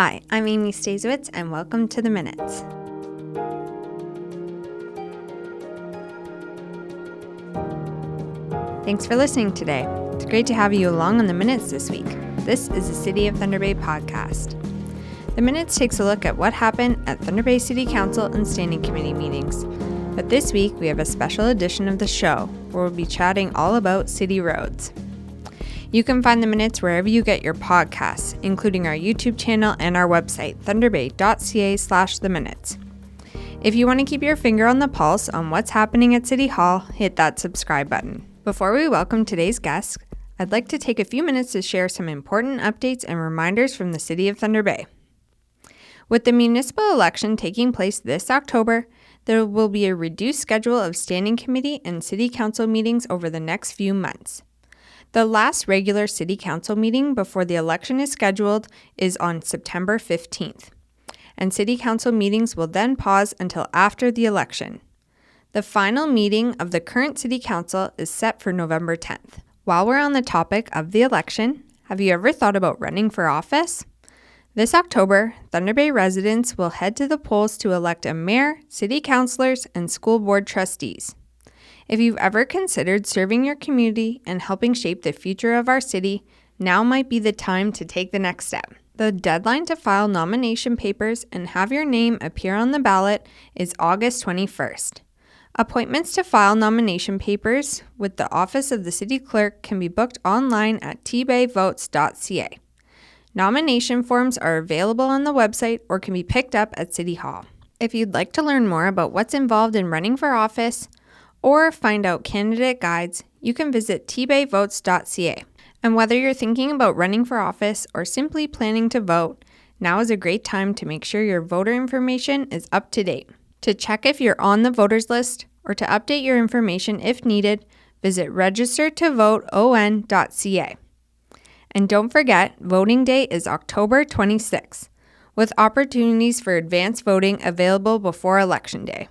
Hi, I'm Amy Stasiewicz, and welcome to the Minutes. Thanks for listening today. It's great to have you along on the Minutes this week. This is the City of Thunder Bay podcast. The Minutes takes a look at what happened at Thunder Bay City Council and Standing Committee meetings. But this week, we have a special edition of the show where we'll be chatting all about city roads. You can find the Minutes wherever you get your podcasts, including our YouTube channel and our website, thunderbay.ca/theminutes. If you want to keep your finger on the pulse on what's happening at City Hall, hit that subscribe button. Before we welcome today's guest, I'd like to take a few minutes to share some important updates and reminders from the City of Thunder Bay. With the municipal election taking place this October, there will be a reduced schedule of standing committee and city council meetings over the next few months. The last regular City Council meeting before the election is scheduled is on September 15th, and City Council meetings will then pause until after the election. The final meeting of the current City Council is set for November 10th. While we're on the topic of the election, have you ever thought about running for office? This October, Thunder Bay residents will head to the polls to elect a mayor, city councilors, and school board trustees. If you've ever considered serving your community and helping shape the future of our city, now might be the time to take the next step. The deadline to file nomination papers and have your name appear on the ballot is August 21st. Appointments to file nomination papers with the Office of the City Clerk can be booked online at tbayvotes.ca. Nomination forms are available on the website or can be picked up at City Hall. If you'd like to learn more about what's involved in running for office, or find out candidate guides, you can visit tbayvotes.ca. And whether you're thinking about running for office or simply planning to vote, now is a great time to make sure your voter information is up to date. To check if you're on the voters list or to update your information if needed, visit registertovoteon.ca. And don't forget, voting day is October 26th, with opportunities for advanced voting available before Election Day.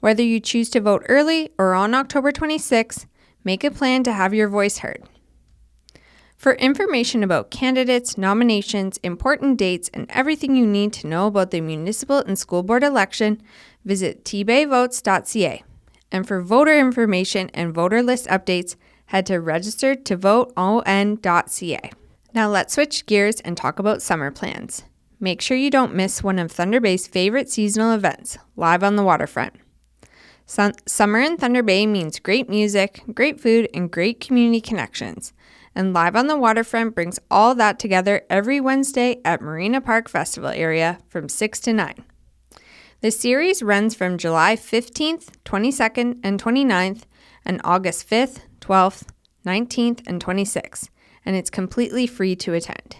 Whether you choose to vote early or on October 26th, make a plan to have your voice heard. For information about candidates, nominations, important dates, and everything you need to know about the municipal and school board election, visit tbayvotes.ca. And for voter information and voter list updates, head to registertovoteon.ca. Now let's switch gears and talk about summer plans. Make sure you don't miss one of Thunder Bay's favorite seasonal events, Live on the Waterfront. Summer in Thunder Bay means great music, great food, and great community connections. And Live on the Waterfront brings all that together every Wednesday at Marina Park Festival area from 6 to 9. The series runs from July 15th, 22nd, and 29th, and August 5th, 12th, 19th, and 26th, and it's completely free to attend.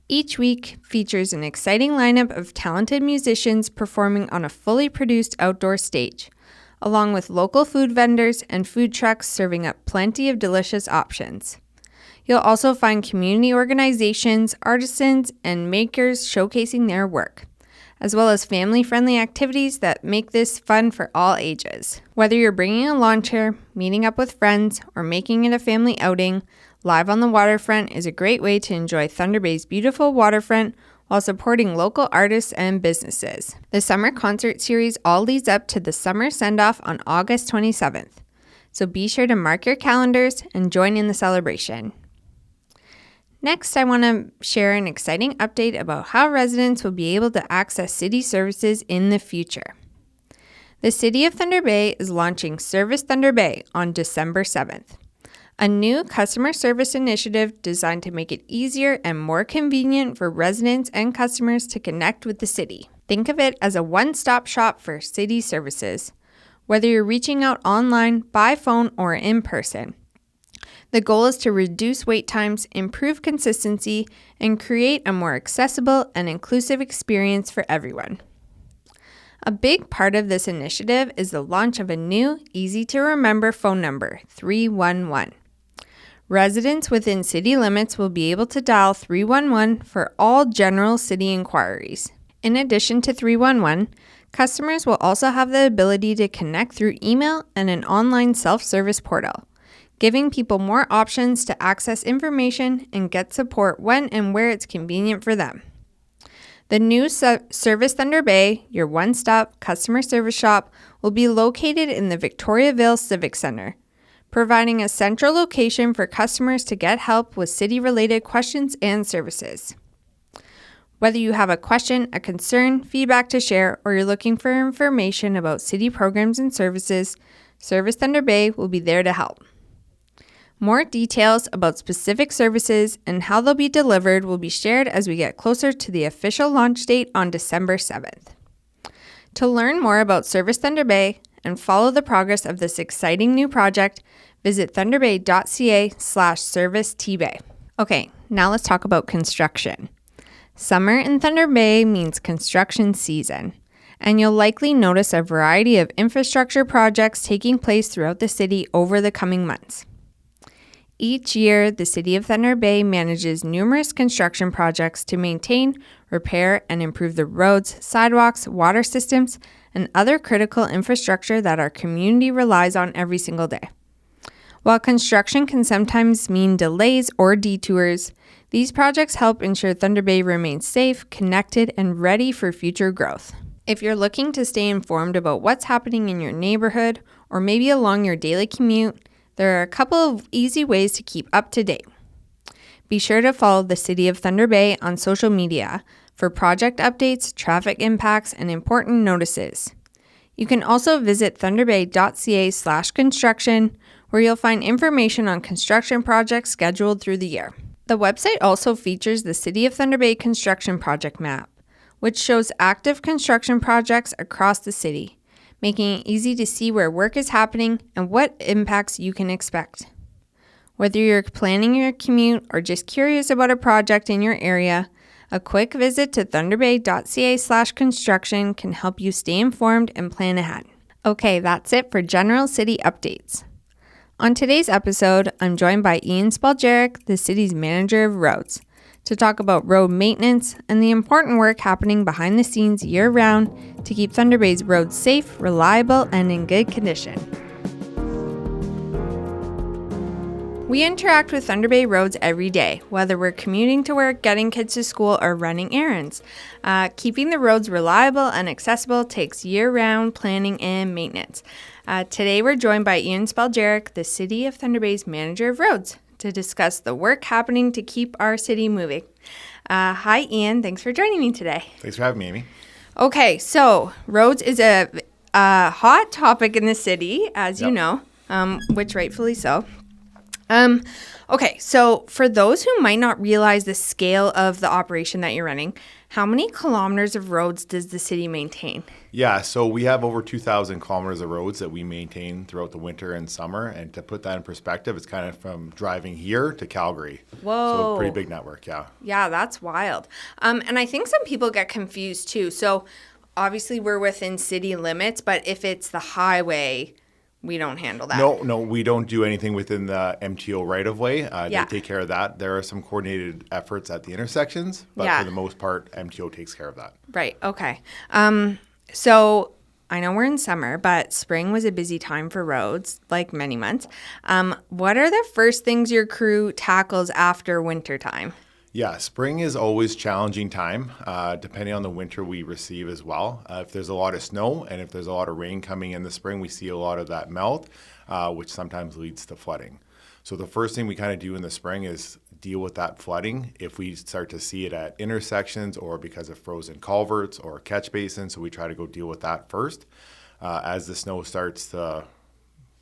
Each week features an exciting lineup of talented musicians performing on a fully produced outdoor stage, along with local food vendors and food trucks serving up plenty of delicious options. You'll also find community organizations, artisans, and makers showcasing their work, as well as family-friendly activities that make this fun for all ages. Whether you're bringing a lawn chair, meeting up with friends, or making it a family outing, Live on the Waterfront is a great way to enjoy Thunder Bay's beautiful waterfront while supporting local artists and businesses. The summer concert series all leads up to the summer send-off on August 27th, so be sure to mark your calendars and join in the celebration. Next, I want to share an exciting update about how residents will be able to access city services in the future. The City of Thunder Bay is launching Service Thunder Bay on December 7th. A new customer service initiative designed to make it easier and more convenient for residents and customers to connect with the city. Think of it as a one-stop shop for city services, whether you're reaching out online, by phone, or in person. The goal is to reduce wait times, improve consistency, and create a more accessible and inclusive experience for everyone. A big part of this initiative is the launch of a new, easy-to-remember phone number, 311. Residents within city limits will be able to dial 311 for all general city inquiries. In addition to 311, customers will also have the ability to connect through email and an online self-service portal, giving people more options to access information and get support when and where it's convenient for them. The new Service Thunder Bay, your one-stop customer service shop, will be located in the Victoriaville Civic Center, providing a central location for customers to get help with city-related questions and services. Whether you have a question, a concern, feedback to share, or you're looking for information about city programs and services, Service Thunder Bay will be there to help. More details about specific services and how they'll be delivered will be shared as we get closer to the official launch date on December 7th. To learn more about Service Thunder Bay and follow the progress of this exciting new project, visit thunderbay.ca/servicetbay. Okay, now let's talk about construction. Summer in Thunder Bay means construction season, and you'll likely notice a variety of infrastructure projects taking place throughout the city over the coming months. Each year, the City of Thunder Bay manages numerous construction projects to maintain, repair, and improve the roads, sidewalks, water systems, and other critical infrastructure that our community relies on every single day. While construction can sometimes mean delays or detours, these projects help ensure Thunder Bay remains safe, connected, and ready for future growth. If you're looking to stay informed about what's happening in your neighborhood or maybe along your daily commute, there are a couple of easy ways to keep up to date. Be sure to follow the City of Thunder Bay on social media for project updates, traffic impacts, and important notices. You can also visit thunderbay.ca/construction, where you'll find information on construction projects scheduled through the year. The website also features the City of Thunder Bay construction project map, which shows active construction projects across the city, making it easy to see where work is happening and what impacts you can expect. Whether you're planning your commute or just curious about a project in your area, a quick visit to thunderbay.ca/construction can help you stay informed and plan ahead. Okay, that's it for general city updates. On today's episode, I'm joined by Amy Spoljarich, the city's manager of roads, to talk about road maintenance and the important work happening behind the scenes year-round to keep Thunder Bay's roads safe, reliable, and in good condition. We interact with Thunder Bay roads every day, whether we're commuting to work, getting kids to school, or running errands. Keeping the roads reliable and accessible takes year-round planning and maintenance. Today we're joined by Amy Stasiewicz, the City of Thunder Bay's manager of roads, to discuss the work happening to keep our city moving. Hi, Ian. Thanks for joining me today. Thanks for having me, Amy. Okay, so roads is a hot topic in the city, as you know, which rightfully so. Okay, so for those who might not realize the scale of the operation that you're running, how many kilometers of roads does the city maintain? Yeah, so we have over 2,000 kilometers of roads that we maintain throughout the winter and summer. And to put that in perspective, it's kind of from driving here to Calgary. Whoa. So a pretty big network, yeah. Yeah, that's wild. And I think some people get confused too. So obviously we're within city limits, but if it's the highway, we don't handle that. No, we don't do anything within the MTO right-of-way. Yeah. They take care of that. There are some coordinated efforts at the intersections, but for the most part, MTO takes care of that. Right, okay. So I know we're in summer, but spring was a busy time for roads, like many months. What are the first things your crew tackles after winter time? Yeah, spring is always challenging time, depending on the winter we receive as well. If there's a lot of snow and if there's a lot of rain coming in the spring, we see a lot of that melt, which sometimes leads to flooding. So the first thing we kind of do in the spring is deal with that flooding. If we start to see it at intersections or because of frozen culverts or catch basins, so we try to go deal with that first. As the snow starts to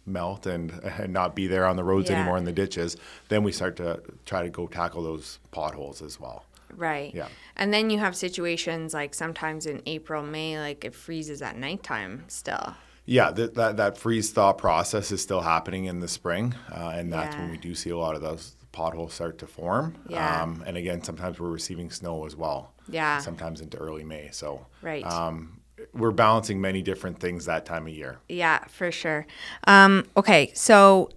melt and not be there on the roads anymore in the ditches, then we start to try to go tackle those potholes as well. Right. Yeah. And then you have situations like sometimes in April, May, like it freezes at nighttime still. Yeah, that freeze thaw process is still happening in the spring, and that's when we do see a lot of those potholes start to form. Yeah. And again, sometimes we're receiving snow as well. Yeah. Sometimes into early May. So right. We're balancing many different things that time of year. Yeah, for sure. Okay, so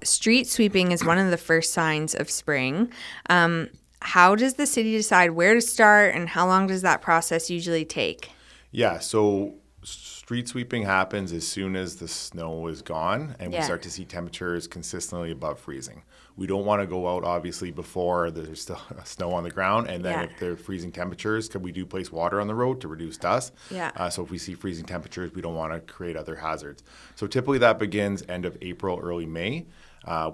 street sweeping is one of the first signs of spring. How does the city decide where to start and how long does that process usually take? Yeah, so street sweeping happens as soon as the snow is gone and we Yeah. start to see temperatures consistently above freezing. We don't want to go out, obviously, before there's still snow on the ground. And then Yeah. if they're freezing temperatures, we do place water on the road to reduce dust. Yeah. So if we see freezing temperatures, we don't want to create other hazards. So typically that begins end of April, early May.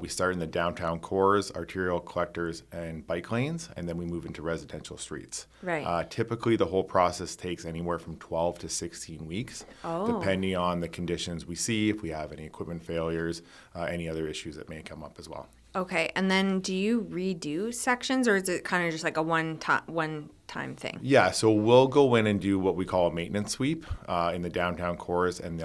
We start in the downtown cores, arterial collectors, and bike lanes, and then we move into residential streets. Right. Typically, the whole process takes anywhere from 12 to 16 weeks, depending on the conditions we see, if we have any equipment failures, any other issues that may come up as well. Okay. And then do you redo sections, or is it kind of just like a one-time thing? Yeah, so we'll go in and do what we call a maintenance sweep in the downtown cores and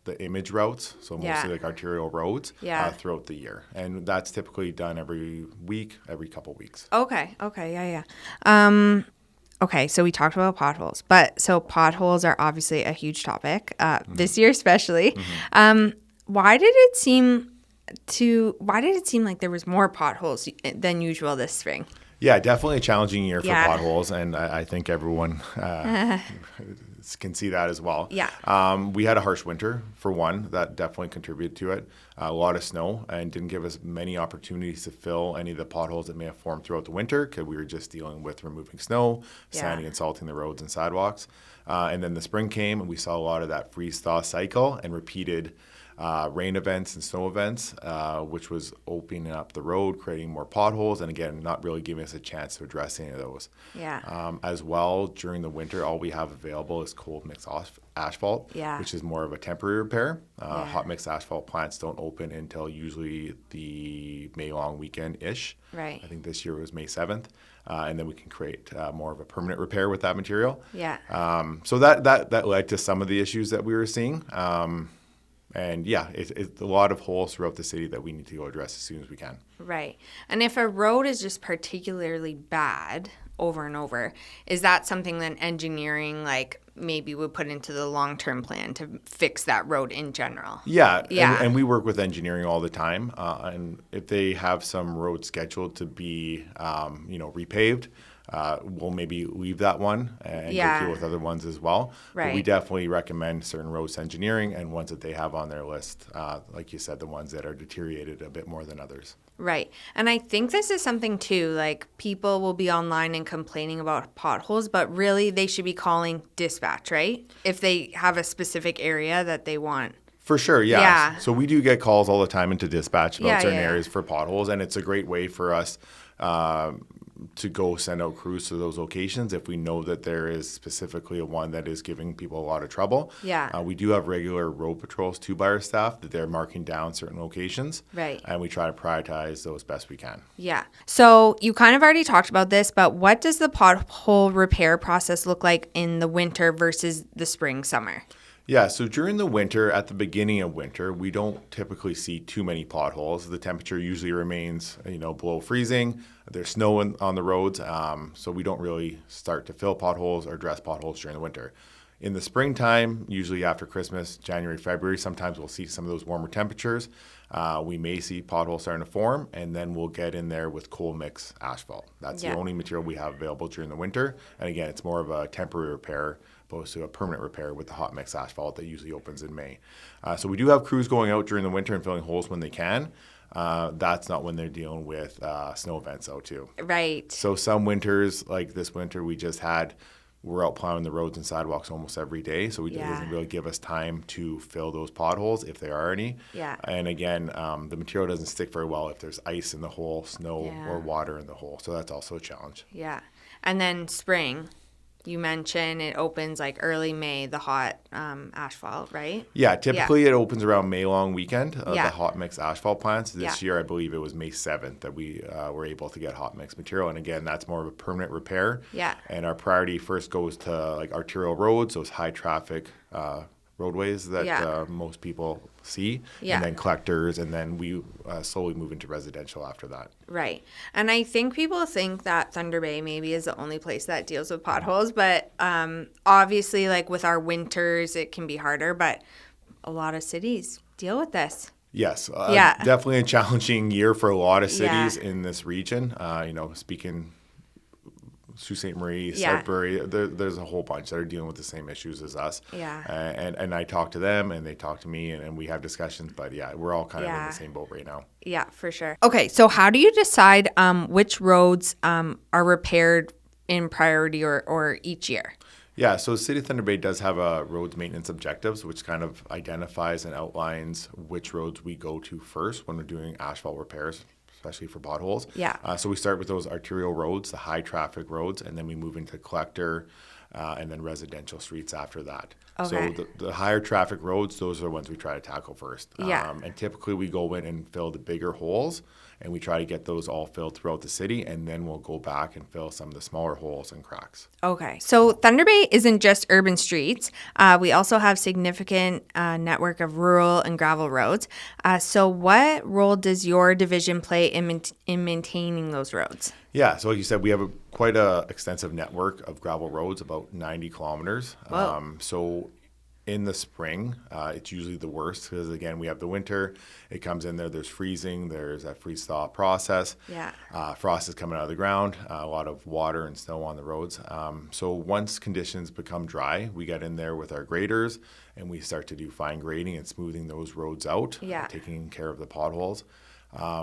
the image routes, so mostly Yeah. like arterial roads, Yeah. throughout the year. And that's typically done every week, every couple weeks. Okay. Yeah. Okay, so we talked about potholes, but so potholes are obviously a huge topic this year, especially. Why did it seem like there was more potholes than usual this spring? Yeah, definitely a challenging year for Yeah. potholes, and I think everyone can see that as well. Yeah. We had a harsh winter, for one. That definitely contributed to it. A lot of snow, and didn't give us many opportunities to fill any of the potholes that may have formed throughout the winter, because we were just dealing with removing snow, sanding and salting the roads and sidewalks. And then the spring came, and we saw a lot of that freeze-thaw cycle and repeated rain events and snow events, which was opening up the road, creating more potholes, and again, not really giving us a chance to address any of those. Yeah. As well, during the winter, all we have available is cold mix asphalt, Yeah. which is more of a temporary repair. Yeah. Hot mix asphalt plants don't open until usually the May long weekend-ish. Right. I think this year was May 7th. And then we can create more of a permanent repair with that material. Yeah. So that led to some of the issues that we were seeing. And yeah, it's a lot of holes throughout the city that we need to go address as soon as we can. Right. And if a road is just particularly bad over and over, is that something that engineering maybe would put into the long-term plan to fix that road in general? Yeah. Yeah. And we work with engineering all the time. And if they have some roads scheduled to be, repaved, we'll maybe leave that one and Yeah. go deal with other ones as well. But we Right. definitely recommend certain roads to engineering and ones that they have on their list, like you said, the ones that are deteriorated a bit more than others. Right. And I think this is something too, people will be online and complaining about potholes, but really they should be calling dispatch, right? If they have a specific area that they want. For sure, yeah. Yeah. So we do get calls all the time into dispatch about Yeah, certain yeah. areas for potholes, and it's a great way for us to go send out crews to those locations if we know that there is specifically a one that is giving people a lot of trouble. Yeah. We do have regular road patrols too by our staff that they're marking down certain locations. Right. And we try to prioritize those best we can. Yeah. So you kind of already talked about this, but what does the pothole repair process look like in the winter versus the spring, summer? Yeah, so during the winter, at the beginning of winter, we don't typically see too many potholes. The temperature usually remains, below freezing. There's snow on the roads, so we don't really start to fill potholes or address potholes during the winter. In the springtime, usually after Christmas, January, February, sometimes we'll see some of those warmer temperatures. We may see potholes starting to form, and then we'll get in there with cold mix asphalt. That's Yeah. the only material we have available during the winter. And again, it's more of a temporary repair opposed to a permanent repair with the hot mix asphalt that usually opens in May. So we do have crews going out during the winter and filling holes when they can. That's not when they're dealing with snow events out too. Right. So some winters, like this winter we just had, we're out plowing the roads and sidewalks almost every day. So it Yeah. doesn't really give us time to fill those potholes if there are any. Yeah. And again, the material doesn't stick very well if there's ice in the hole, snow, Yeah. or water in the hole. So that's also a challenge. Yeah. And then spring, you mentioned it opens early May, the hot asphalt, right? Yeah, typically it opens around May long weekend, Yeah. the hot mix asphalt plants. This Yeah. year, I believe it was May 7th that we were able to get hot mix material. And again, that's more of a permanent repair. Yeah. And our priority first goes to arterial roads, those high traffic roadways that Yeah. most people see. Yeah. And then collectors, and then we slowly move into residential after that. Right. And I think people think that Thunder Bay maybe is the only place that deals with potholes, but obviously, with our winters, it can be harder, but a lot of cities deal with this. Yes, Yeah. definitely a challenging year for a lot of cities Yeah. in this region. Speaking Sault Ste. Marie, Yeah. Sudbury. There's a whole bunch that are dealing with the same issues as us. Yeah. And I talk to them, and they talk to me, and we have discussions. But yeah, we're all kind of in Yeah. the same boat right now. Yeah, for sure. Okay, so how do you decide which roads are repaired in priority or each year? Yeah, so City of Thunder Bay does have a roads maintenance objectives, which kind of identifies and outlines which roads we go to first when we're doing asphalt repairs, especially for potholes. Yeah. So we start with those arterial roads, the high traffic roads, and then we move into collector and then residential streets after that. Okay. So the higher traffic roads, those are the ones we try to tackle first. Yeah. And typically we go in and fill the bigger holes, and we try to get those all filled throughout the city, and then we'll go back and fill some of the smaller holes and cracks. Okay, so Thunder Bay isn't just urban streets. We also have significant network of rural and gravel roads. So what role does your division play in maintaining those roads? Yeah, so like you said, we have quite a extensive network of gravel roads, about 90 kilometers. Whoa. So in the spring, it's usually the worst because, again, we have the winter. It comes in there, there's freezing, there's that freeze-thaw process. Yeah. Frost is coming out of the ground, a lot of water and snow on the roads. So once conditions become dry, we get in there with our graders, and we start to do fine grading and smoothing those roads out, Yeah. taking care of the potholes.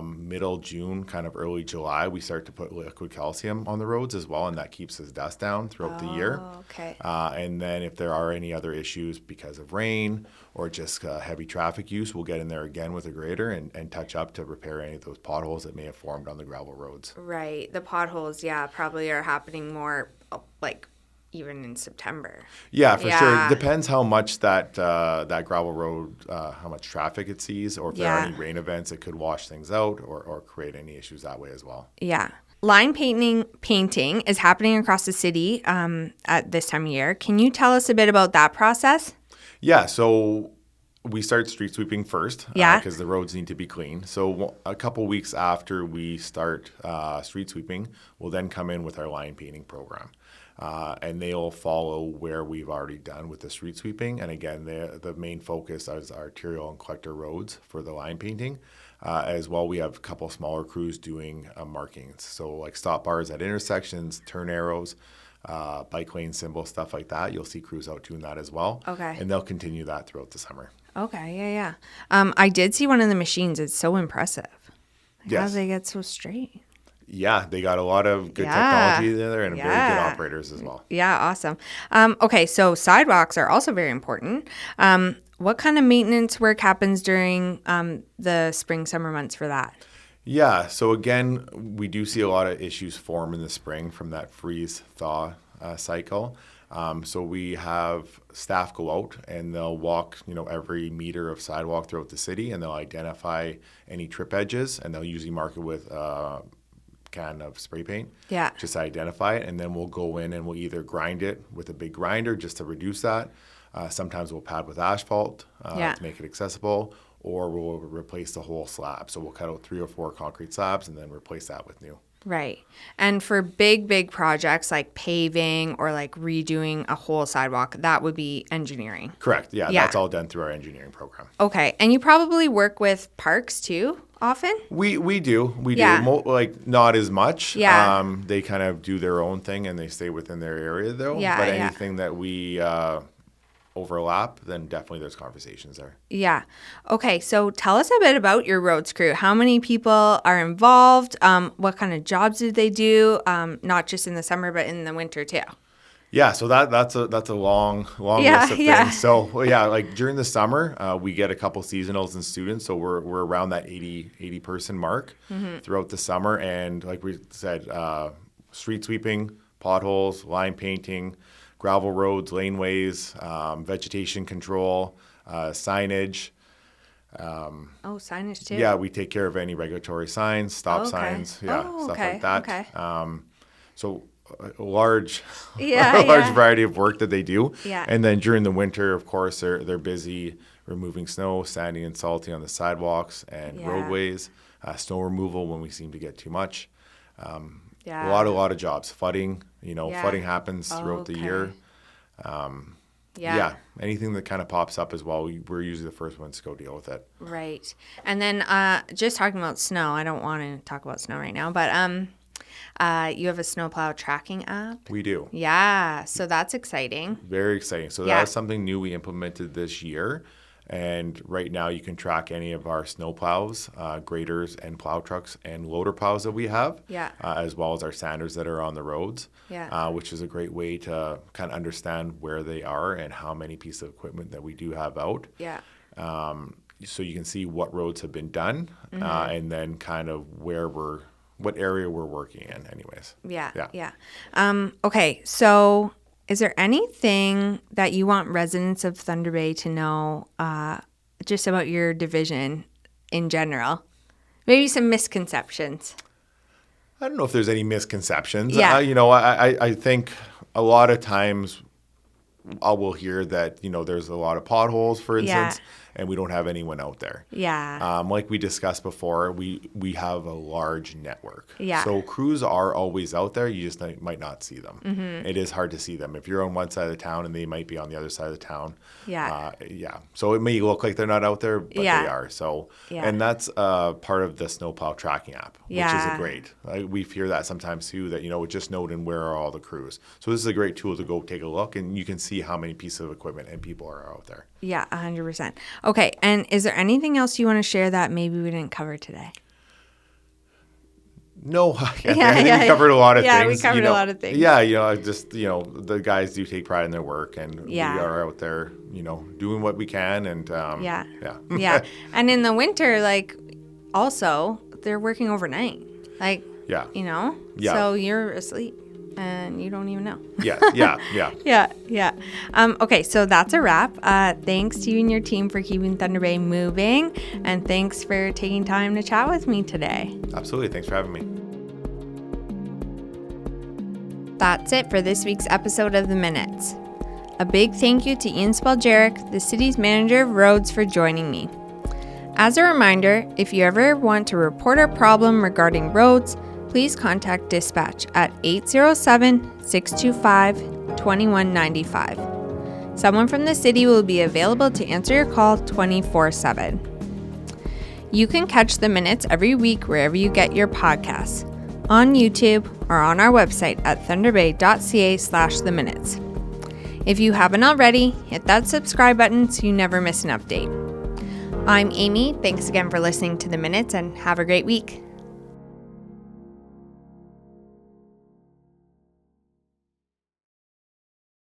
Middle June, kind of early July, we start to put liquid calcium on the roads as well, and that keeps the dust down throughout the year. Okay. And then if there are any other issues because of rain or just heavy traffic use, we'll get in there again with a grader and touch up to repair any of those potholes that may have formed on the gravel roads. Right. The potholes, yeah, probably are happening more like even in September. Yeah, for sure. Yeah. It depends how much that gravel road, how much traffic it sees, or if there are Yeah. any rain events, it could wash things out or create any issues that way as well. Yeah. Line painting is happening across the city at this time of year. Can you tell us a bit about that process? Yeah, so we start street sweeping first Yeah. because the roads need to be clean. So a couple weeks after we start street sweeping, we'll then come in with our line painting program. And they'll follow where we've already done with the street sweeping. And again, the main focus is arterial and collector roads for the line painting. As well, we have a couple smaller crews doing markings. So like stop bars at intersections, turn arrows, bike lane symbols, stuff like that. You'll see crews out doing that as well. Okay. And they'll continue that throughout the summer. Okay, yeah. I did see one of the machines. It's so impressive. How Yes. do they get so straight? Yeah, they got a lot of good Yeah. technology there and very good operators as well. Yeah, awesome. Okay, so sidewalks are also very important. What kind of maintenance work happens during the spring, summer months for that? Yeah, so again, we do see a lot of issues form in the spring from that freeze-thaw cycle. So we have staff go out and they'll walk, every meter of sidewalk throughout the city, and they'll identify any trip edges, and they'll usually mark it with can of spray paint. Yeah. Just to identify it, and then we'll go in and we'll either grind it with a big grinder just to reduce that. Sometimes we'll pad with asphalt Yeah. to make it accessible, or we'll replace the whole slab. So we'll cut out 3 or 4 concrete slabs and then replace that with new. Right. And for big projects like paving or like redoing a whole sidewalk, that would be engineering. Correct. Yeah, Yeah. that's all done through our engineering program. Okay. And you probably work with parks too often? We do. Yeah. Not as much. Yeah. They kind of do their own thing and they stay within their area though. Yeah, But yeah. anything that we overlap, then definitely there's conversations there. Yeah. Okay. So tell us a bit about your roads crew. How many people are involved? What kind of jobs do they do? Not just in the summer, but in the winter too. Yeah, so that's a long Yeah, list of yeah. things. So like during the summer, we get a couple seasonals and students, so we're around that 80 person mark throughout the summer. And like we said, street sweeping, potholes, line painting, gravel roads, laneways, vegetation control, signage. Signage too. Yeah, we take care of any regulatory signs, stop Okay. signs, stuff okay, like that. okay. So a large, Yeah, a large yeah. variety of work that they do. Yeah. And then during the winter, of course, they're busy removing snow, sanding and salting on the sidewalks and Yeah. roadways, snow removal when we seem to get too much. Yeah. A lot of jobs. Flooding, Yeah. flooding happens throughout the year. Yeah. Anything that kind of pops up as well, we're usually the first ones to go deal with it. Right. And then just talking about snow, I don't want to talk about snow right now, but You have a snowplow tracking app? We do. Yeah, so that's exciting. Very exciting. So Yeah. that's something new we implemented this year. And right now you can track any of our snow plows, graders and plow trucks and loader plows that we have, Yeah. as well as our sanders that are on the roads, Yeah. which is a great way to kind of understand where they are and how many pieces of equipment that we do have out. Yeah. So you can see what roads have been done and then kind of what area we're working in anyways. Yeah. Okay, so is there anything that you want residents of Thunder Bay to know just about your division in general? Maybe some misconceptions. I don't know if there's any misconceptions. Yeah. I think a lot of times I will hear that, there's a lot of potholes, for instance, and we don't have anyone out there. Yeah. Like we discussed before, we have a large network. Yeah. So crews are always out there. You just might not see them. Mm-hmm. It is hard to see them. If you're on one side of the town and they might be on the other side of the town. Yeah. So it may look like they're not out there, but Yeah. they are. So, Yeah. and that's part of the snowplow tracking app, which Yeah. is great. We hear that sometimes too, that, it just note in where are all the crews. So this is a great tool to go take a look, and you can see how many pieces of equipment and people are out there. Yeah, 100%. Okay, and is there anything else you want to share that maybe we didn't cover today? No, I think we covered a lot of things. Yeah, we covered a lot of things. Yeah, the guys do take pride in their work, and we are out there, doing what we can, and Yeah. yeah. And in the winter, also, they're working overnight. Yeah. Yeah. So you're asleep and you don't even know. Yeah. Okay, so that's a wrap. Thanks to you and your team for keeping Thunder Bay moving, and thanks for taking time to chat with me today. Absolutely. Thanks for having me. That's it for this week's episode of The Minutes. A big thank you to Ian Spoljarich, the city's manager of roads, for joining me. As a reminder, if you ever want to report a problem regarding roads, please contact dispatch at 807-625-2195. Someone from the city will be available to answer your call 24/7. You can catch The Minutes every week wherever you get your podcasts, on YouTube or on our website at thunderbay.ca/theminutes. If you haven't already, hit that subscribe button so you never miss an update. I'm Amy. Thanks again for listening to The Minutes, and have a great week.